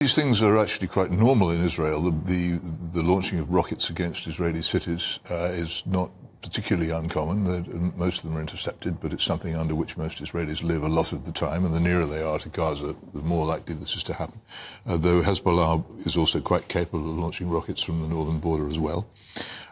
These things are actually quite normal in Israel. The launching of rockets against Israeli cities is not particularly uncommon. Most of them are intercepted, but it's something under which most Israelis live a lot of the time, and the nearer they are to Gaza, the more likely this is to happen. Though Hezbollah is also quite capable of launching rockets from the northern border as well.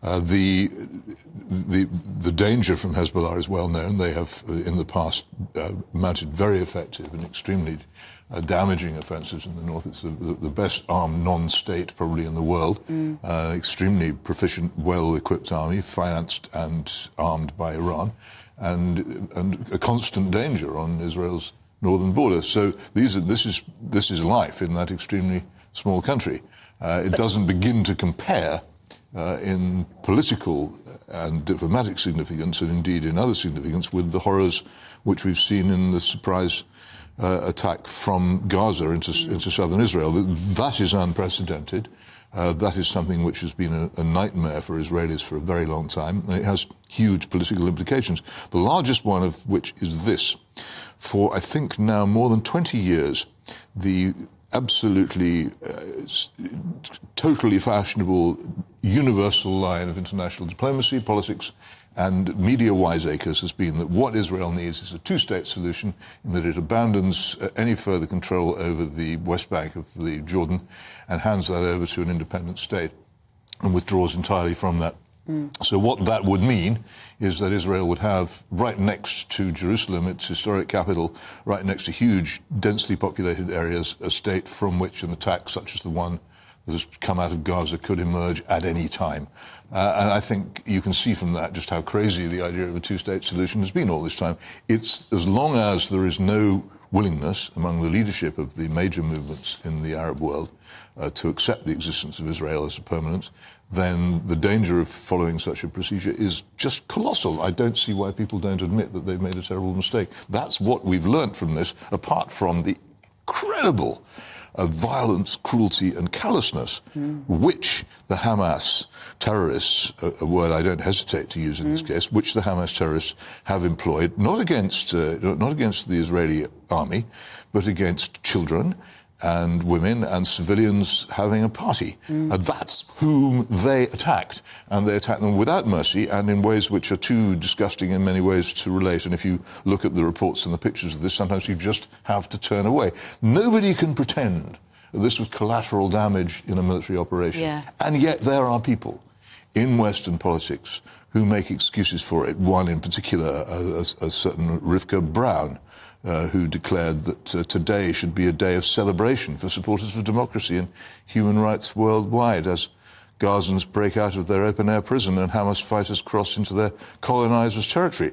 The danger from Hezbollah is well known. They have, in the past, mounted very effective and extremely damaging offensives in the north. It's the best armed non-state probably in the world. Extremely proficient, well-equipped army, financed and armed by Iran, and a constant danger on Israel's northern border. So this is life in that extremely small country. It doesn't begin to compare in political and diplomatic significance, and indeed in other significance, with the horrors which we've seen in the surprise attack from Gaza into southern Israel. That is unprecedented. That is something which has been a nightmare for Israelis for a very long time, and it has huge political implications. The largest one of which is this. For, I think, now more than 20 years, the absolutely totally fashionable universal line of international diplomacy, politics, and media wiseacres has been that what Israel needs is a two-state solution, in that it abandons any further control over the West Bank of the Jordan and hands that over to an independent state and withdraws entirely from that. So what that would mean is that Israel would have, right next to Jerusalem, its historic capital, right next to huge, densely populated areas, a state from which an attack such as the one that has come out of Gaza could emerge at any time. And I think you can see from that just how crazy the idea of a two-state solution has been all this time. It's as long as there is no willingness among the leadership of the major movements in the Arab world to accept the existence of Israel as a permanence, then the danger of following such a procedure is just colossal. I don't see why people don't admit that they've made a terrible mistake. That's what we've learnt from this, apart from the incredible violence, cruelty and callousness which the Hamas terrorists, a word I don't hesitate to use in this case, which the Hamas terrorists have employed, not against the Israeli army, but against children and women and civilians having a party. That's whom they attacked, and they attacked them without mercy and in ways which are too disgusting in many ways to relate. And if you look at the reports and the pictures of this, sometimes you just have to turn away. Nobody can pretend that this was collateral damage in a military operation. And yet there are people in Western politics who make excuses for it. One in particular, a certain Rivka Brown, who declared that today should be a day of celebration for supporters of democracy and human rights worldwide, as Gazans break out of their open-air prison and Hamas fighters cross into their colonizers' territory.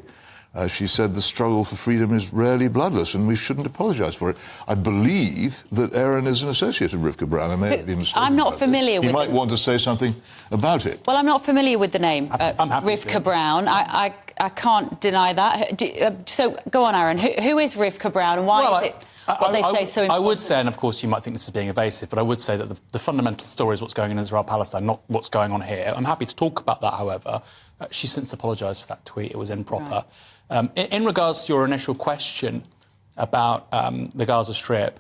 She said the struggle for freedom is rarely bloodless and we shouldn't apologise for it. I believe that Aaron is an associate of Rivka Brown. I may have been mistaken. I'm not familiar with He might want to say something about it. Well, I'm not familiar with the name Rivka Brown. I can't deny that. So go on, Aaron. Who is Rivka Brown and why is it what they say so important? I would say, and of course you might think this is being evasive, but I would say that the fundamental story is what's going on in Israel-Palestine, not what's going on here. I'm happy to talk about that, however. She's since apologised for that tweet. It was improper. Right. In regards to your initial question about the Gaza Strip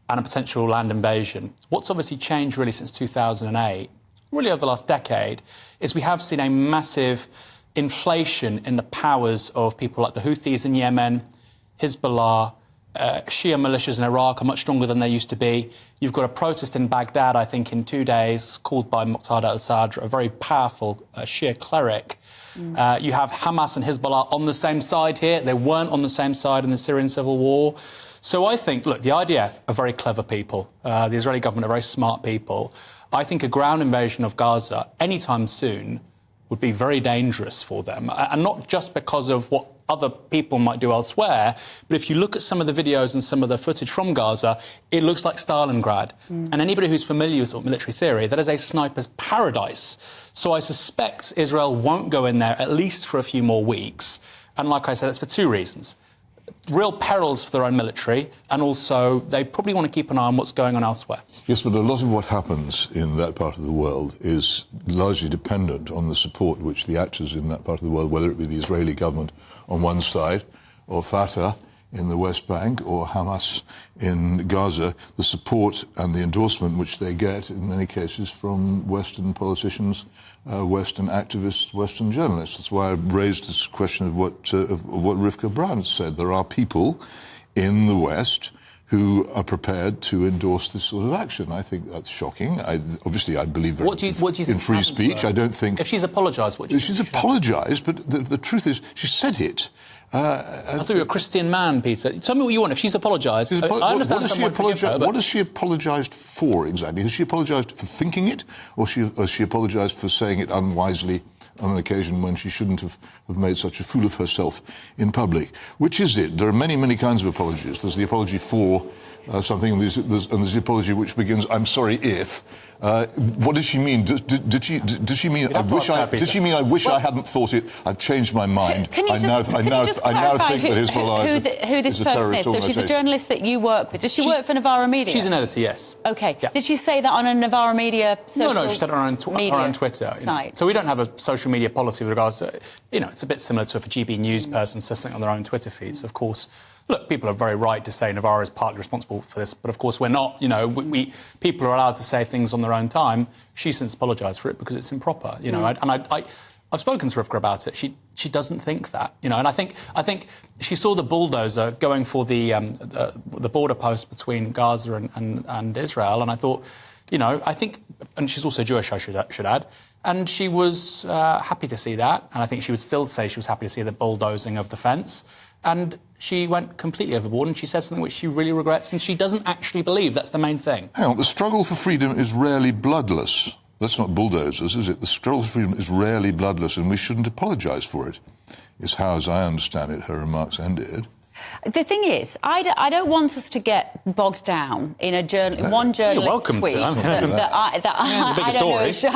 and a potential land invasion, what's obviously changed really since 2008, really over the last decade, is we have seen a massive inflation in the powers of people like the Houthis in Yemen, Hezbollah, Shia militias in Iraq are much stronger than they used to be. You've got a protest in Baghdad, I think, in 2 days, called by Muqtada al-Sadr, a very powerful Shia cleric. You have Hamas and Hezbollah on the same side here. They weren't on the same side in the Syrian civil war. So I think, look, the IDF are very clever people. The Israeli government are very smart people. I think a ground invasion of Gaza anytime soon would be very dangerous for them. And not just because of what other people might do elsewhere, but if you look at some of the videos and some of the footage from Gaza, it looks like Stalingrad. And anybody who's familiar with military theory, that is a sniper's paradise. So I suspect Israel won't go in there, at least for a few more weeks. And like I said, it's for two reasons. Real perils for their own military, and also they probably want to keep an eye on what's going on elsewhere. Yes, but a lot of what happens in that part of the world is largely dependent on the support which the actors in that part of the world, whether it be the Israeli government on one side or Fatah in the West Bank or Hamas in Gaza, the support and the endorsement which they get in many cases from Western politicians, Western activists, Western journalists. That's why I raised this question of what Rivka Brown said. There are people in the West who are prepared to endorse this sort of action. I think that's shocking. Obviously, I believe very much in free speech. I don't think... If she's apologised, what do you think? She's apologised, but the truth is, she said it. I thought you were a Christian man, Peter. Tell me what you want. If she's apologised... I understand what has she apologised for, exactly? Has she apologised for thinking it, or has she apologised for saying it unwisely on an occasion when she shouldn't have made such a fool of herself in public? Which is it? There are many, many kinds of apologies. There's the apology for something, and there's the apology which begins, I'm sorry if... what does she mean? Did she mean I wish I hadn't thought it? I've changed my mind. I now think that Hezbollah who this person is? So she's a journalist that you work with. Does she work for Navarro Media? She's an editor, yes. Okay. Yeah. Did she say that on a Navarro Media social No, she said it on her own Twitter site. So we don't have a social media policy with regards to, it's a bit similar to if a GB News person says something on their own Twitter feeds. Of course, look, people are very right to say Navarro is partly responsible for this, but of course we're not. People are allowed to say things on their own time. She's since apologised for it because it's improper. I've spoken to Rivka about it. She doesn't think that. And I think she saw the bulldozer going for the border post between Gaza and Israel, and I thought, and she's also Jewish, I should add. And she was happy to see that, and I think she would still say she was happy to see the bulldozing of the fence. And she went completely overboard, and she said something which she really regrets, and she doesn't actually believe. That's the main thing. Hang on, the struggle for freedom is rarely bloodless. That's not bulldozers, is it? The struggle for freedom is rarely bloodless, and we shouldn't apologise for it, is how, as I understand it, her remarks ended. The thing is, I don't want us to get bogged down in one journalist tweet I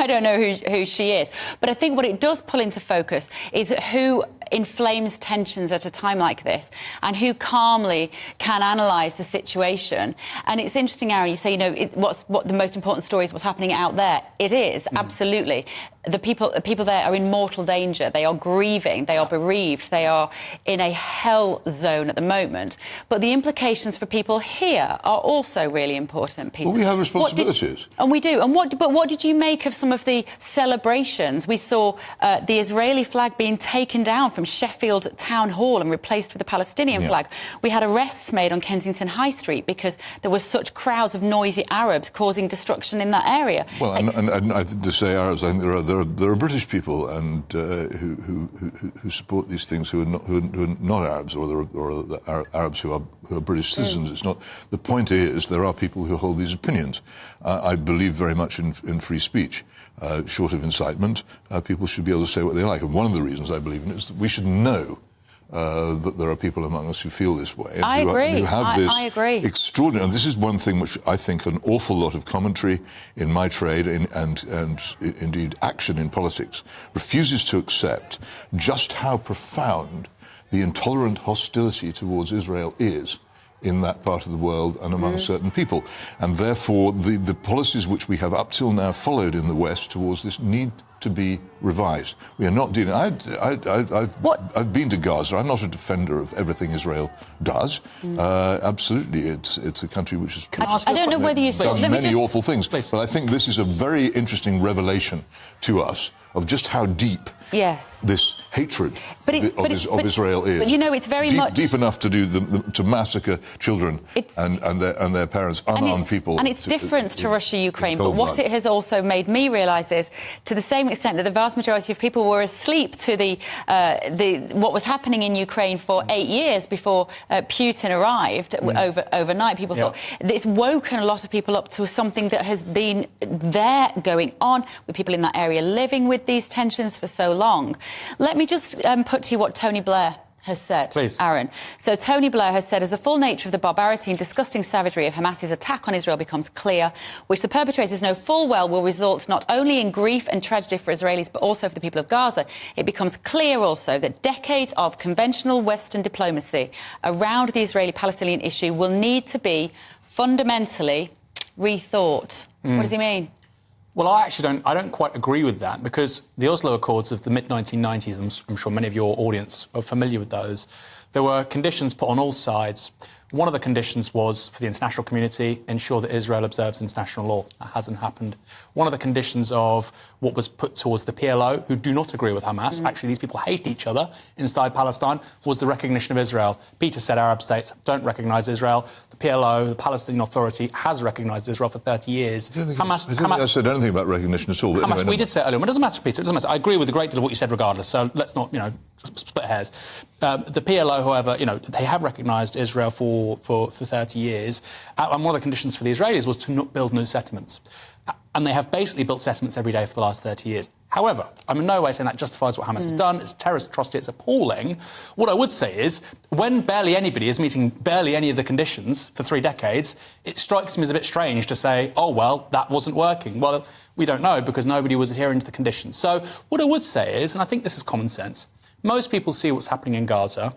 don't know who she is. But I think what it does pull into focus is who inflames tensions at a time like this and who calmly can analyse the situation. And it's interesting, Aaron, you say, what the most important story is what's happening out there. It is, absolutely. The people there are in mortal danger. They are grieving. They are bereaved. They are in a hell zone at the moment. But the implications for people here are also really important, Peter. Well, we have responsibilities. And we do. But what did you make of some of the celebrations? We saw the Israeli flag being taken down from Sheffield Town Hall and replaced with a Palestinian flag. We had arrests made on Kensington High Street because there were such crowds of noisy Arabs causing destruction in that area. Well, and I to say Arabs, I think there are British people and who support these things who are not Arabs, or the Arabs who are British citizens. It's not. The point is there are people who hold these opinions. I believe very much in free speech. Short of incitement, people should be able to say what they like. And one of the reasons I believe in it is that we should know that there are people among us who feel this way. And who have this extraordinary... And this is one thing which I think an awful lot of commentary in my trade and indeed action in politics refuses to accept just how profound the intolerant hostility towards Israel is in that part of the world and among certain people. And therefore, the policies which we have up till now followed in the West towards this need to be revised. We are not dealing... I've been to Gaza. I'm not a defender of everything Israel does. Absolutely, it's a country which has... I don't know whether you saw... done many awful things. But I think this is a very interesting revelation to us of just how deep this hatred of Israel is. But it's very much deep enough to massacre children and their parents, unarmed people. And it's different to Russia, Ukraine. But what it has also made me realise is, to the same extent that the vast majority of people were asleep to what was happening in Ukraine for 8 years before Putin arrived overnight. People thought it's woken a lot of people up to something that has been there going on with people in that area living with these tensions for so long. Let me just put to you what Tony Blair has said, please, Aaron. So Tony Blair has said, as the full nature of the barbarity and disgusting savagery of Hamas's attack on Israel becomes clear, which the perpetrators know full well will result not only in grief and tragedy for Israelis, but also for the people of Gaza, it becomes clear also that decades of conventional Western diplomacy around the Israeli-Palestinian issue will need to be fundamentally rethought. What does he mean? Well, I don't quite agree with that, because the Oslo Accords of the mid-1990s, I'm sure many of your audience are familiar with those, there were conditions put on all sides. One of the conditions was for the international community, ensure that Israel observes international law. That hasn't happened. One of the conditions of what was put towards the PLO, who do not agree with Hamas, actually these people hate each other inside Palestine, was the recognition of Israel. Peter said Arab states don't recognise Israel. The PLO, the Palestinian Authority, has recognised Israel for 30 years. I don't think I said anything about recognition at all. Hamas, anyway, we did say it earlier, but it doesn't matter, Peter, it doesn't matter. I agree with a great deal of what you said regardless, so let's not, split hairs. The PLO, however, they have recognised Israel for 30 years, and one of the conditions for the Israelis was to not build new settlements. And they have basically built settlements every day for the last 30 years. However, I'm in no way saying that justifies what Hamas has done. It's a terrorist atrocity, it's appalling. What I would say is, when barely anybody is meeting barely any of the conditions for 3 decades, it strikes me as a bit strange to say, oh, well, that wasn't working. Well, we don't know, because nobody was adhering to the conditions. So what I would say is, and I think this is common sense, most people see what's happening in Gaza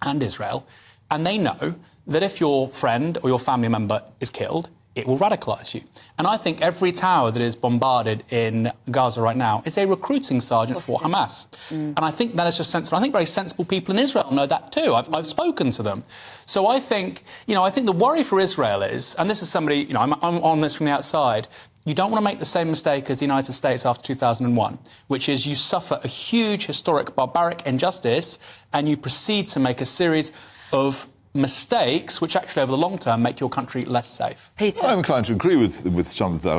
and Israel, and they know that if your friend or your family member is killed, it will radicalise you. And I think every tower that is bombarded in Gaza right now is a recruiting sergeant for Hamas. And I think that is just sensible. I think very sensible people in Israel know that too. I've spoken to them. So I think, I think the worry for Israel is, and this is somebody, I'm on this from the outside, you don't want to make the same mistake as the United States after 2001, which is you suffer a huge, historic, barbaric injustice, and you proceed to make a series of mistakes which actually over the long term make your country less safe. Peter? I'm inclined to agree with some of that.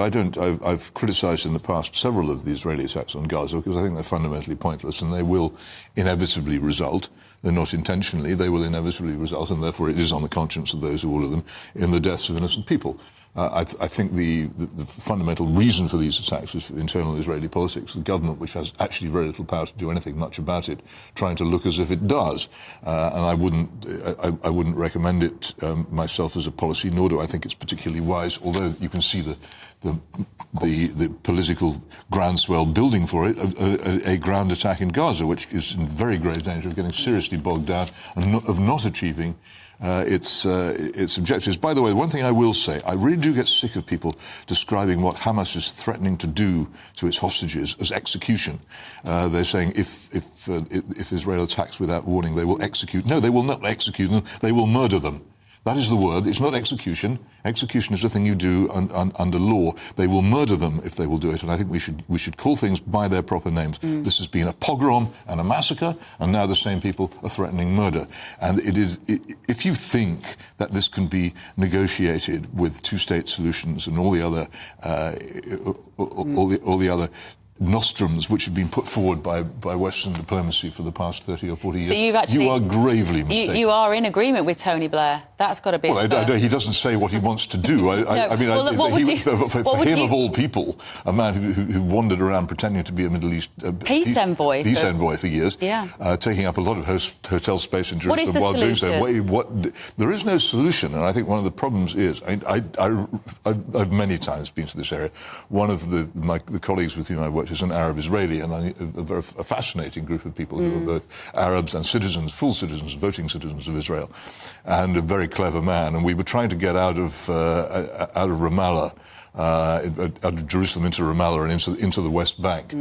I've criticised in the past several of the Israeli attacks on Gaza because I think they're fundamentally pointless, and they will inevitably result, they're not intentionally, they will inevitably result, and therefore it is on the conscience of those who order them, in the deaths of innocent people. I think the fundamental reason for these attacks is internal Israeli politics. The government, which has actually very little power to do anything much about it, trying to look as if it does. And I wouldn't recommend it myself as a policy, nor do I think it's particularly wise. Although you can see the political groundswell building for it, a ground attack in Gaza, which is in very grave danger of getting seriously bogged down and of not achieving its objectives. By the way, one thing I will say, I really do get sick of people describing what Hamas is threatening to do to its hostages as execution. They're saying if Israel attacks without warning, they will execute. No, they will not execute them. They will murder them. That is the word. It's not execution. Execution is a thing you do under law. They will murder them if they will do it, and I think we should call things by their proper names. This has been a pogrom and a massacre, and now the same people are threatening murder. And if you think that this can be negotiated with two-state solutions and all the other nostrums which have been put forward by Western diplomacy for the past 30 or 40 years. So you are gravely mistaken. You are in agreement with Tony Blair. That's got to be. Well, he doesn't say what he wants to do. For him, of all people, a man who wandered around pretending to be a Middle East peace envoy for years, taking up a lot of hotel space in Jerusalem while doing so. There is no solution, and I think one of the problems is I've many times been to this area. One of the colleagues with whom I work is an Arab Israeli, and a fascinating group of people who are both Arabs and citizens, full citizens, voting citizens of Israel, and a very clever man. And we were trying to get out of Ramallah, out of Jerusalem into Ramallah and into the West Bank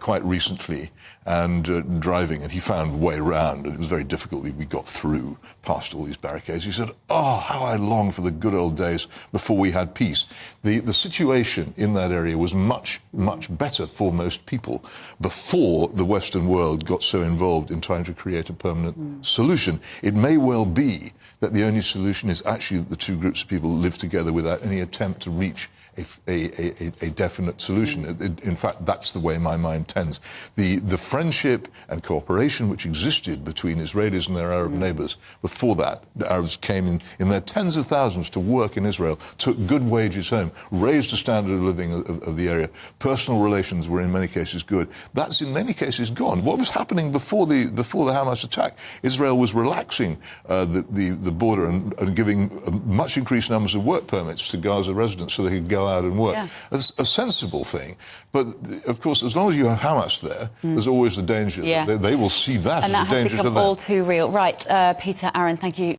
quite recently, and driving, and he found a way around, and it was very difficult. We got through past all these barricades. He said, "Oh, how I long for the good old days before we had peace." The situation in that area was much, much better for most people before the Western world got so involved in trying to create a permanent solution. It may well be that the only solution is actually that the two groups of people live together without any attempt to reach a definite solution. In fact, that's the way my mind tends. The friendship and cooperation which existed between Israelis and their Arab neighbours before that, the Arabs came in their tens of thousands to work in Israel, took good wages home, raised the standard of living of the area. Personal relations were in many cases good. That's in many cases gone. What was happening before the Hamas attack? Israel was relaxing the border and giving much increased numbers of work permits to Gaza residents so they could go out and work. That's a sensible thing. But, of course, as long as you have Hamas there, there's always the danger that they will see that as a danger to them. And that has become all too real. Right, Peter, Aaron, thank you